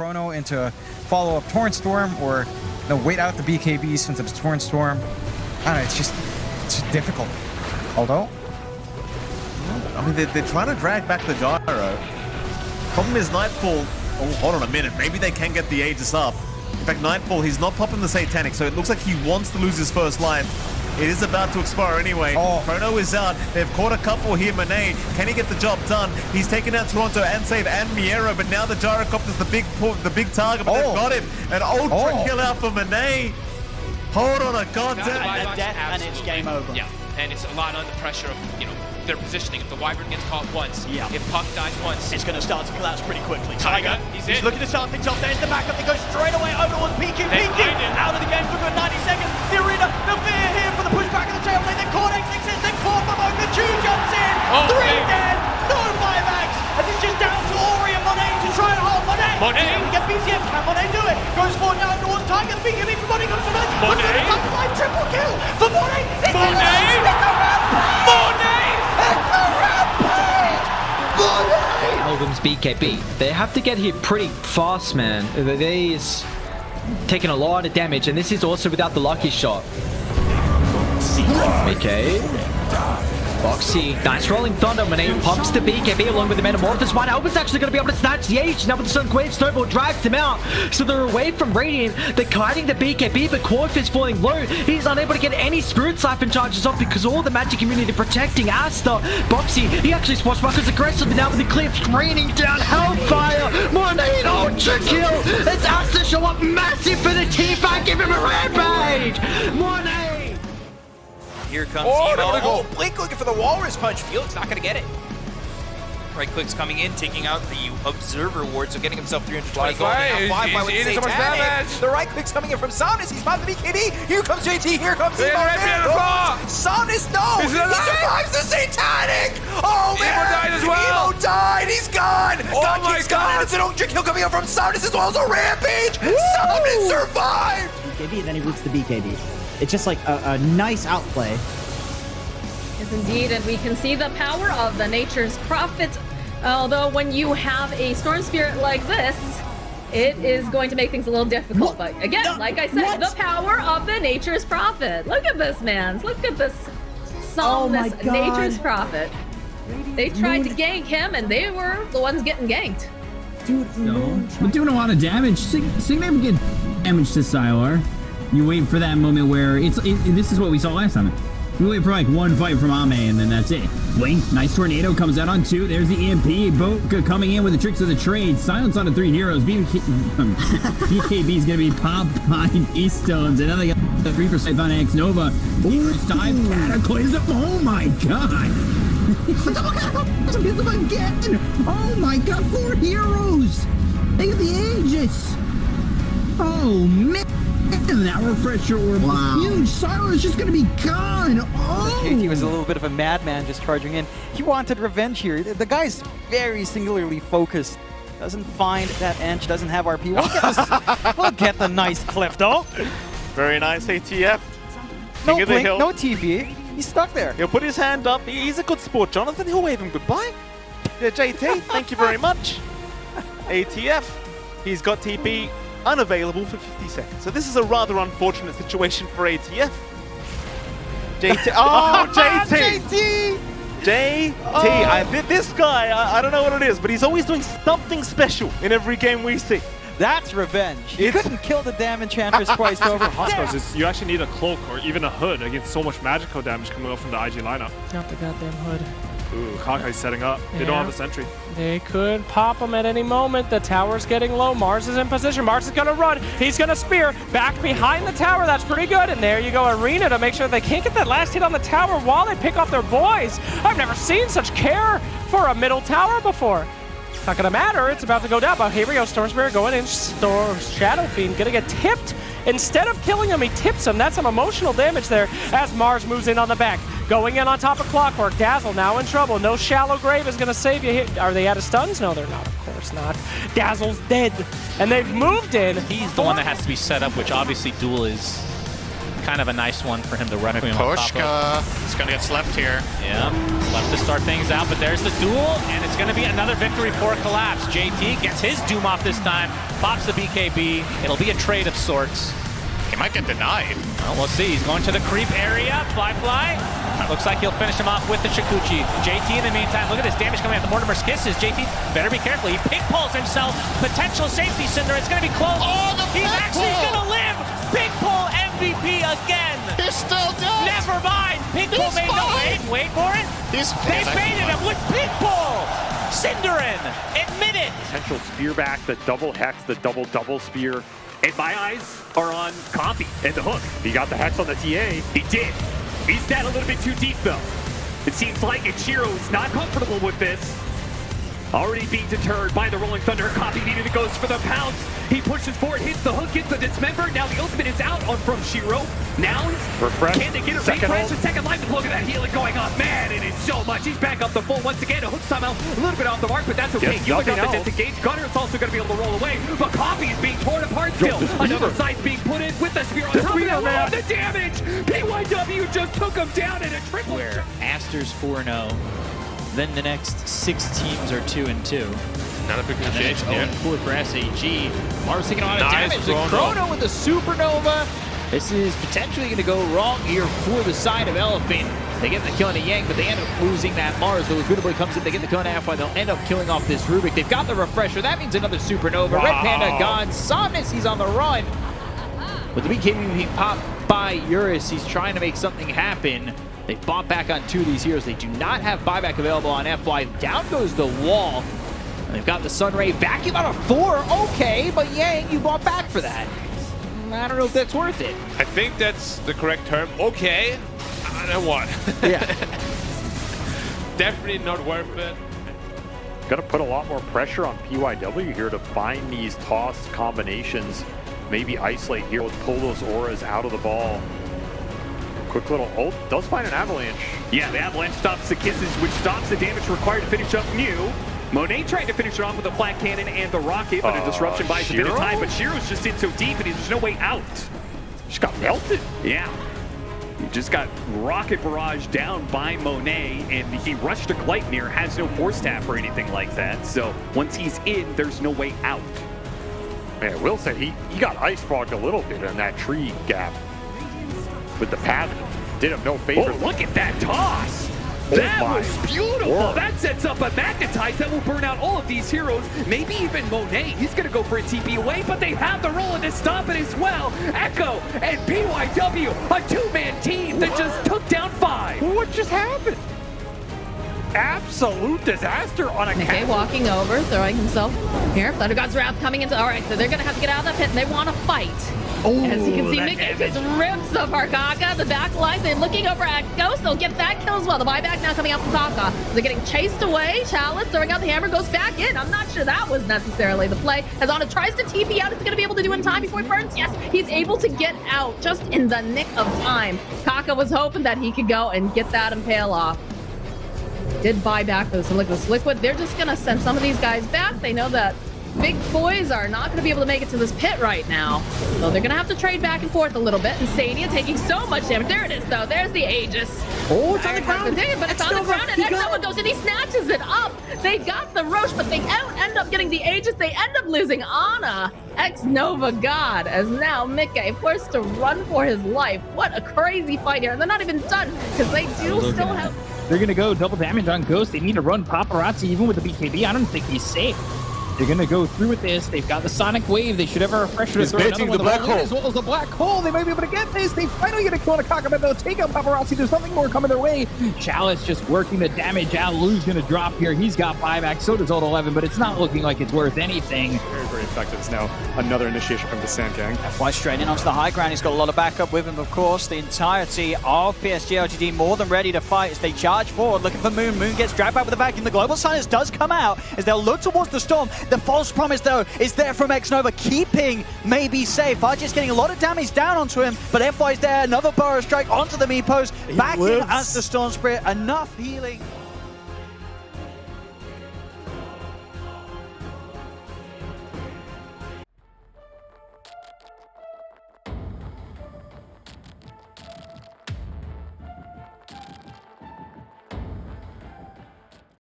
Chrono into a follow-up Torrent Storm, or wait out the BKB since it's Torrent Storm. I don't know, it's just difficult. Although, I mean, they're trying to drag back the gyro. Problem is Nightfall. Oh, hold on a minute. Maybe they can get the Aegis up. In fact, Nightfall, he's not popping the Satanic, so it looks like he wants to lose his first life. It is about to expire anyway. Chrono is out. They've caught a couple here. Monet, can he get the job done? He's taken out Toronto and Save and Miero, but now the Gyrocopter's the big target, but they've got him. An ultra kill out for Monet. Hold on a goddamn. And death, and it's game over. Yeah, and it's a lot under pressure of, their positioning. If the Wyvern gets caught once, if Puck dies once, it's going to start to collapse pretty quickly. Tiger, he's looking to start things off. There's the backup. They go straight away over towards PQ. Out of the game for a good 90 seconds. The arena, they'll fear here for the pushback of the tail lane. Then Cortex exists. Then Core for Mocha. Chu jumps in. 3 dead. No buybacks. As it's just down to Ori and Monet to try and hold Monet. To get BCM. Can Monet do it? Goes forward now towards Tiger. The BKB for Monet comes to Monet. Triple kill for Monet. Album's BKB. They have to get hit pretty fast, man. They's taking a lot of damage, and this is also without the lucky shot. Okay. Boxy, nice rolling thunder. Monet pops the BKB along with the Metamorphosis. One Album's actually going to be able to snatch the H. Now with the Sunquake Snowball drags him out. So they're away from Radiant. They're kiting the BKB, but Corf is falling low. He's unable to get any Spirit Siphon charges off because all the magic community protecting Asta. Boxy, he actually swashbuckles aggressively now with the clips raining down Hellfire. Monet ultra kill. It's Asta show up massive for the T-Fight. Give him a rampage. Monet. Here comes Evo. Blink looking for the Walrus Punch. Felix not going to get it. Right click's coming in, taking out the Observer ward, so getting himself 320 gold. He's eating so much damage. The right click's coming in from Somnus. He's spotted the BKB. Here comes JT. Here comes Evo. Somnus, no! He survives the Satanic! Oh, man! Evo died as well. Evo died. He's gone. Oh my God! And it's an ultra kill coming out from Somnus as well as a Rampage. Somnus survived! BKB, then he roots the BKB. It's just like a nice outplay. Yes, indeed, and we can see the power of the Nature's Prophet. Although when you have a Storm Spirit like this, it is going to make things a little difficult. But again, like I said, the power of the Nature's Prophet. Look at this, man. Look at this Somnus Nature's Prophet. They tried to gank him, and they were the ones getting ganked. Dude, we're doing a lot of damage. Significant damage to Sylar. You wait for that moment where this is what we saw last time. We wait for like one fight from Ame and then that's it. Blink, nice tornado comes out on 2. There's the EMP. Boat coming in with the tricks of the trade. Silence on the 3 heroes. BKB is gonna be popped by E-Stones. Another 3% on X Nova. First time Cataclysm. Oh my god. Again. Oh my god, 4 heroes. They get the Aegis. Oh man. That refresher orb was huge. Sylar's just gonna be gone. He was a little bit of a madman just charging in. He wanted revenge here. The guy's very singularly focused. Doesn't find that Ench, doesn't have RP. We'll get the nice cliff though. Very nice ATF. No blink, no TP. He's stuck there. He'll put his hand up. He's a good sport, Jonathan. He'll wave him goodbye. Yeah, JT, thank you very much. ATF. He's got TP. Unavailable for 50 seconds. So this is a rather unfortunate situation for ATF. JT. Oh, JT! JT! This guy, I don't know what it is, but he's always doing something special in every game we see. That's revenge. You couldn't kill the damn Enchantress twice over. You actually need a cloak or even a hood against so much magical damage coming up from the IG lineup. Not the goddamn hood. Ooh, Hawkeye's setting up. They don't have a sentry. They could pop him at any moment. The tower's getting low. Mars is in position. Mars is going to run. He's going to spear back behind the tower. That's pretty good. And there you go, Arena, to make sure they can't get that last hit on the tower while they pick off their boys. I've never seen such care for a middle tower before. It's not going to matter. It's about to go down. But here we go. Storm Spirit going in. Shadow Fiend going to get tipped. Instead of killing him, he tips him. That's some emotional damage there as Mars moves in on the back. Going in on top of Clockwork. Dazzle now in trouble. No Shallow Grave is going to save you here. Are they out of stuns? No, they're not. Of course not. Dazzle's dead. And they've moved in. He's the one that has to be set up, which obviously Duel is kind of a nice one for him to run between on top of. He's going to get slept here. Yeah, slept enough to start things out, but there's the duel, and it's going to be another victory for Collapse. JT gets his Doom off this time, pops the BKB. It'll be a trade of sorts. He might get denied. Well, we'll see. He's going to the creep area. Fly. Looks like he'll finish him off with the Shikuchi. JT in the meantime, look at this damage coming out. The Mortimer's Kisses. JT better be careful. He pink pulls himself. Potential safety cinder. It's going to be close. Oh, the He's actually going to live. Pink pull MVP again. He's still dead. Never mind. Pink pull made no wait for it. They baited him with pink pull. Cinderin. Admit it. Potential spear back, the double hex, the double spear. And my eyes are on Comfy and the hook. He got the hex on the TA. He did. He's down a little bit too deep, though. It seems like Ichiro's not comfortable with this. Already being deterred by the Rolling Thunder. Comfy immediately goes for the pounce. He pushes forward, hits the hook, gets the dismember. Now the ultimate is out on from Shiro. Now, refresh. Can they get a refresh? The second life. Look at that healing going on. Man, it is so much. He's back up the full once again. A hook somehow a little bit off the mark, but that's okay. Yes, You got nothing the else. disengage. Gunner is also going to be able to roll away, but Comfy is being torn apart still. Another side's being put in with the spear on top of that. Love the damage. PYW just took him down in a triple. Where Aster's 4-0. Then the next 6 teams are 2-2. Not a big negotiation here. 0-4 for SAG. Mars taking a lot of Nice damage. The Chrono with the Supernova. This is potentially going to go wrong here for the side of Elephant. They get the kill on a Yang, but they end up losing that Mars. The Laguna Boy comes in, they get the kill on Alpha. They'll end up killing off this Rubik. They've got the refresher. That means another Supernova. Wow. Red Panda gone. Somnus, he's on the run. With the BKB being popped by Eurus, he's trying to make something happen. They bought back on 2 of these heroes. They do not have buyback available on FY. Down goes the wall. And they've got the Sunray vacuum out of 4. Okay, but Yang, you bought back for that. I don't know if that's worth it. I think that's the correct term. Okay. I don't want. Yeah. Definitely not worth it. Gonna put a lot more pressure on PYW here to find these tossed combinations. Maybe isolate here, pull those auras out of the ball. Quick little ult, does find an avalanche. Yeah, the avalanche stops the kisses, which stops the damage required to finish up Mew. Monet trying to finish it off with the flat cannon and the rocket, but a disruption buys a bit of time. But Shiro's just in so deep, and there's no way out. Just got melted. Yeah. He just got rocket barrage down by Monet, and he rushed to Gleipnir, has no force tap or anything like that. So once he's in, there's no way out. Man, I will say he got ice fogged a little bit in that tree gap. With the path, did him no favor. Oh, look at that toss! That was beautiful! Word. That sets up a magnetize that will burn out all of these heroes, maybe even Monet. He's gonna go for a TP away, but they have the roll to stop it as well. Echo and PYW, a 2-man team that just took down 5. What just happened? Absolute disaster on a Okay, walking over, throwing himself here. Thunder God's Wrath coming into. All right, so they're gonna have to get out of that pit, and they want to fight. As you can see, Mickey just rips up our Kaka. The back line, they're looking over at Ghost. They'll get that kill as well. The buyback now coming out from Kaka. They're getting chased away. Chalice throwing out the hammer, goes back in. I'm not sure that was necessarily the play. As Anna tries to TP out, is he going to be able to do it in time before he burns? Yes, he's able to get out just in the nick of time. Kaka was hoping that he could go and get that impale off. Did buy back those Liquid. They're just going to send some of these guys back. They know that big boys are not going to be able to make it to this pit right now. So they're going to have to trade back and forth a little bit. And Sadia taking so much damage. There it is, though. There's the Aegis. Oh, it's on the ground. But it's on the ground, and X-Nova goes and he snatches it up. They got the Roche, but they end up getting the Aegis. They end up losing Ana. X-Nova God, as now Mickey forced to run for his life. What a crazy fight here. And they're not even done, because they do still have... They're going to go double damage on Ghost. They need to run Paparazzi even with the BKB. I don't think he's safe. They're going to go through with this. They've got the Sonic Wave. They should have a refresher to throw another one. The black hole. As well as the black hole. They might be able to get this. They finally get a kill on a Kaka, but they'll take out Paparazzi. There's nothing more coming their way. Chalice just working the damage out. Lou's going to drop here. He's got buyback. So does Old 11, but it's not looking like it's worth anything. Very, very effective. It's now another initiation from the Sand Gang. FY straight in onto the high ground. He's got a lot of backup with him, of course. The entirety of PSG LGD more than ready to fight as they charge forward, looking for Moon. Moon gets dragged back with the vacuum. The Global Silence does come out as they'll look towards the Storm. The false promise, though, is there from X-Nova, keeping maybe safe. Archie's getting a lot of damage down onto him, but FY's there. Another Burrow strike onto the Meepos. Back in as the Storm Spirit. Enough healing.